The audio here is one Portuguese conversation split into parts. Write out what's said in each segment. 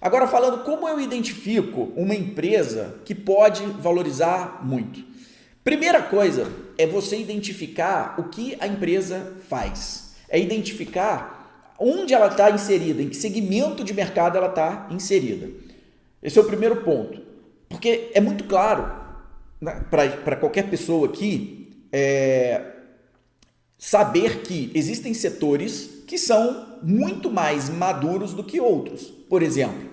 Agora, falando como eu identifico uma empresa que pode valorizar muito. Primeira coisa é você identificar o que a empresa faz. É identificar onde ela está inserida, em que segmento de mercado ela está inserida. Esse é o primeiro ponto. Porque é muito claro, né, para qualquer pessoa aqui, saber que existem setores que são muito mais maduros do que outros. Por exemplo,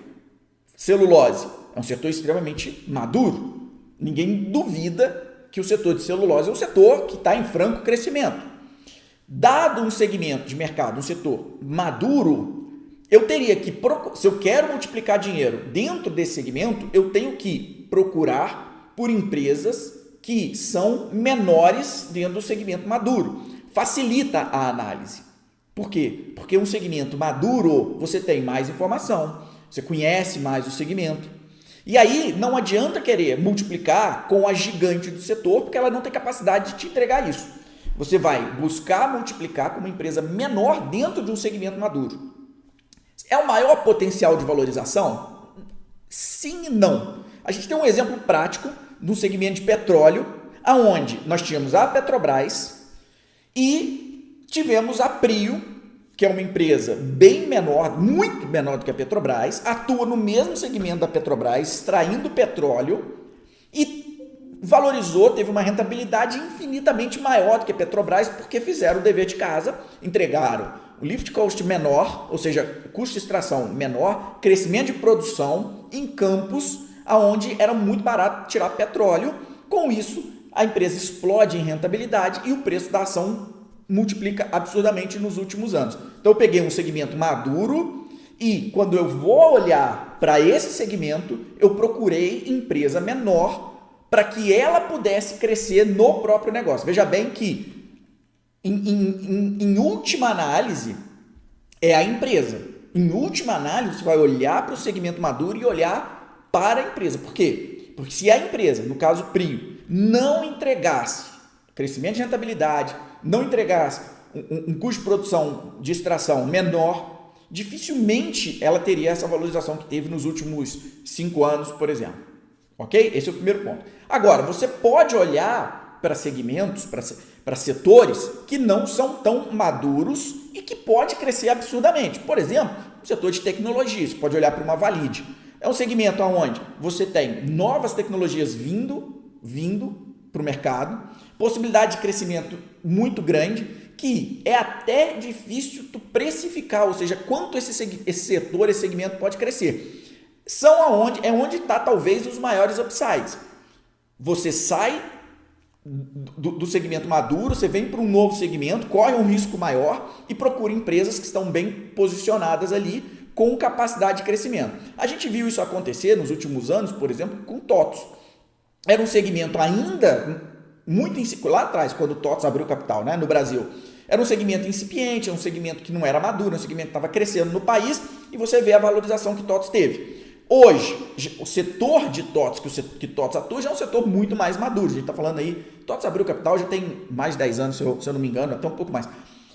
celulose é um setor extremamente maduro. Ninguém duvida que o setor de celulose é um setor que está em franco crescimento. Dado um segmento de mercado, um setor maduro, eu teria que, se eu quero multiplicar dinheiro dentro desse segmento, eu tenho que procurar por empresas que são menores dentro do segmento maduro. Facilita a análise. Por quê? Porque um segmento maduro, você tem mais informação, você conhece mais o segmento. E aí não adianta querer multiplicar com a gigante do setor, porque ela não tem capacidade de te entregar isso. Você vai buscar multiplicar com uma empresa menor dentro de um segmento maduro. É o maior potencial de valorização? Sim e não. A gente tem um exemplo prático no segmento de petróleo, aonde nós tínhamos a Petrobras e tivemos a Prio, que é uma empresa bem menor, muito menor do que a Petrobras, atua no mesmo segmento da Petrobras, extraindo petróleo e valorizou, teve uma rentabilidade infinitamente maior do que a Petrobras, porque fizeram o dever de casa, entregaram o lift cost menor, ou seja, custo de extração menor, crescimento de produção em campos onde era muito barato tirar petróleo. Com isso, a empresa explode em rentabilidade e o preço da ação multiplica absurdamente nos últimos anos. Então eu peguei um segmento maduro e quando eu vou olhar para esse segmento, eu procurei empresa menor para que ela pudesse crescer no próprio negócio. Veja bem que, em última análise, é a empresa. Em última análise, você vai olhar para o segmento maduro e olhar para a empresa. Por quê? Porque se a empresa, no caso Prio, não entregasse crescimento de rentabilidade, não entregasse um custo de produção de extração menor, dificilmente ela teria essa valorização que teve nos últimos 5 anos, por exemplo. Ok? Esse é o primeiro ponto. Agora, você pode olhar para segmentos, para setores que não são tão maduros e que pode crescer absurdamente. Por exemplo, o setor de tecnologia, você pode olhar para uma Valide. É um segmento onde você tem novas tecnologias vindo para o mercado, possibilidade de crescimento muito grande, que é até difícil tu precificar, ou seja, quanto esse setor, esse segmento pode crescer. É onde está talvez os maiores upsides. Você sai do segmento maduro, você vem para um novo segmento, corre um risco maior e procura empresas que estão bem posicionadas ali com capacidade de crescimento. A gente viu isso acontecer nos últimos anos, por exemplo, com TOTVS. Era um segmento ainda muito lá atrás, quando o TOTVS abriu capital, né, no Brasil. Era um segmento incipiente, era um segmento que não era maduro, um segmento que estava crescendo no país e você vê a valorização que o TOTVS teve. Hoje, o setor de TOTVS que TOTVS atua já é um setor muito mais maduro. A gente está falando aí, TOTVS abriu capital já tem mais de 10 anos, se eu não me engano, até um pouco mais.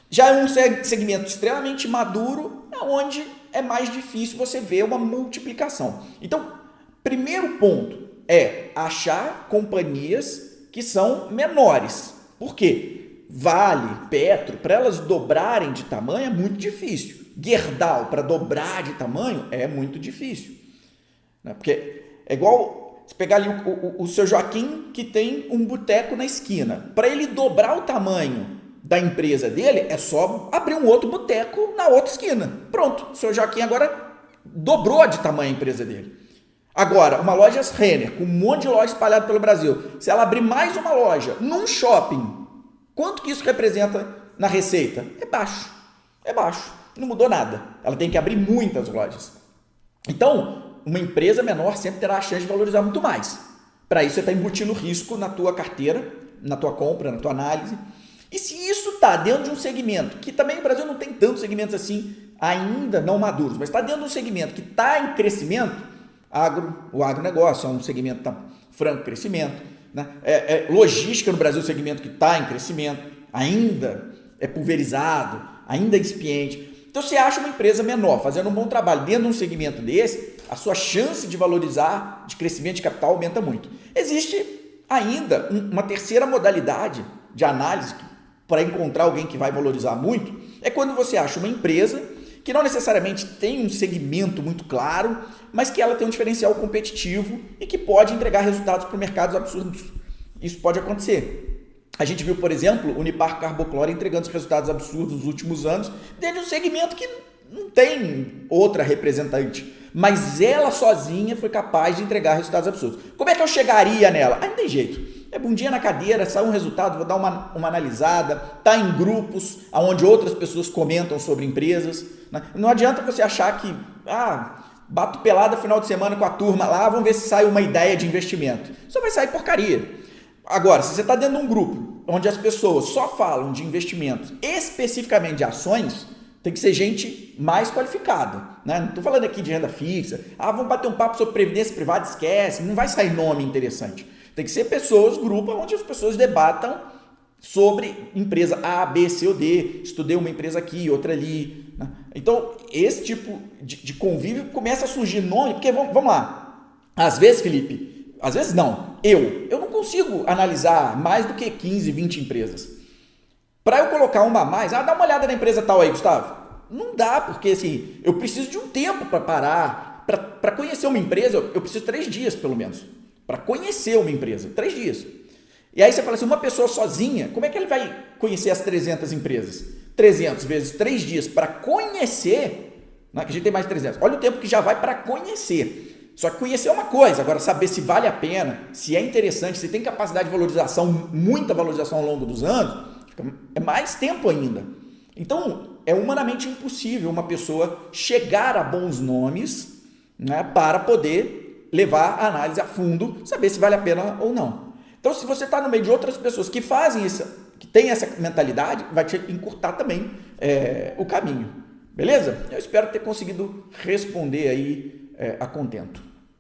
Já é um segmento extremamente maduro, onde é mais difícil você ver uma multiplicação. Então, primeiro ponto é achar companhias que são menores. Por quê? Vale, Petro, para elas dobrarem de tamanho é muito difícil. Gerdau, para dobrar de tamanho, é muito difícil. Porque é igual você pegar ali o seu Joaquim, que tem um boteco na esquina. Para ele dobrar o tamanho da empresa dele, é só abrir um outro boteco na outra esquina. Pronto, o seu Joaquim agora dobrou de tamanho a empresa dele. Agora, uma loja Renner, com um monte de loja espalhada pelo Brasil, se ela abrir mais uma loja num shopping, quanto que isso representa na receita? É baixo, não mudou nada. Ela tem que abrir muitas lojas. Então, uma empresa menor sempre terá a chance de valorizar muito mais. Para isso, você está embutindo risco na tua carteira, na tua compra, na tua análise. E se isso está dentro de um segmento, que também no Brasil não tem tantos segmentos assim, ainda não maduros, mas está dentro de um segmento que está em crescimento, o agronegócio é um segmento que está franco crescimento, né? Logística no Brasil é um segmento que está em crescimento, ainda é pulverizado, ainda é incipiente. Então, você acha uma empresa menor, fazendo um bom trabalho dentro de um segmento desse, a sua chance de valorizar, de crescimento de capital aumenta muito. Existe ainda uma terceira modalidade de análise para encontrar alguém que vai valorizar muito, é quando você acha uma empresa que não necessariamente tem um segmento muito claro, mas que ela tem um diferencial competitivo e que pode entregar resultados para o mercado absurdos. Isso pode acontecer. A gente viu, por exemplo, Unipar Carboclora entregando resultados absurdos nos últimos anos, dentro de um segmento que não tem outra representante, mas ela sozinha foi capaz de entregar resultados absurdos. Como é que eu chegaria nela? Não tem jeito. É bundinha na cadeira, sai um resultado, vou dar uma analisada, tá em grupos onde outras pessoas comentam sobre empresas. Né? Não adianta você achar que, bato pelada final de semana com a turma lá, vamos ver se sai uma ideia de investimento. Só vai sair porcaria. Agora, se você está dentro de um grupo onde as pessoas só falam de investimentos, especificamente de ações, tem que ser gente mais qualificada. Né? Não estou falando aqui de renda fixa. Vamos bater um papo sobre previdência privada, esquece, não vai sair nome interessante. Tem que ser pessoas, grupo, onde as pessoas debatam sobre empresa A, B, C ou D. Estudei uma empresa aqui, outra ali. Né? Então, esse tipo de convívio começa a surgir nome, porque vamos lá. Às vezes, Felipe, às vezes não. Eu não consigo analisar mais do que 15, 20 empresas. Para eu colocar uma a mais, dá uma olhada na empresa tal aí, Gustavo. Não dá, porque assim, eu preciso de um tempo para parar. Para conhecer uma empresa, eu preciso 3 dias, pelo menos. Para conhecer uma empresa, 3 dias. E aí você fala assim, uma pessoa sozinha, como é que ele vai conhecer as 300 empresas? 300 vezes 3 dias para conhecer, né, que a gente tem mais de 300. Olha o tempo que já vai para conhecer. Só que conhecer é uma coisa, agora saber se vale a pena, se é interessante, se tem capacidade de valorização, muita valorização ao longo dos anos, é mais tempo ainda. Então, é humanamente impossível uma pessoa chegar a bons nomes, né, para poder levar a análise a fundo, saber se vale a pena ou não. Então, se você está no meio de outras pessoas que fazem isso, que têm essa mentalidade, vai te encurtar também o caminho. Beleza? Eu espero ter conseguido responder aí a contento.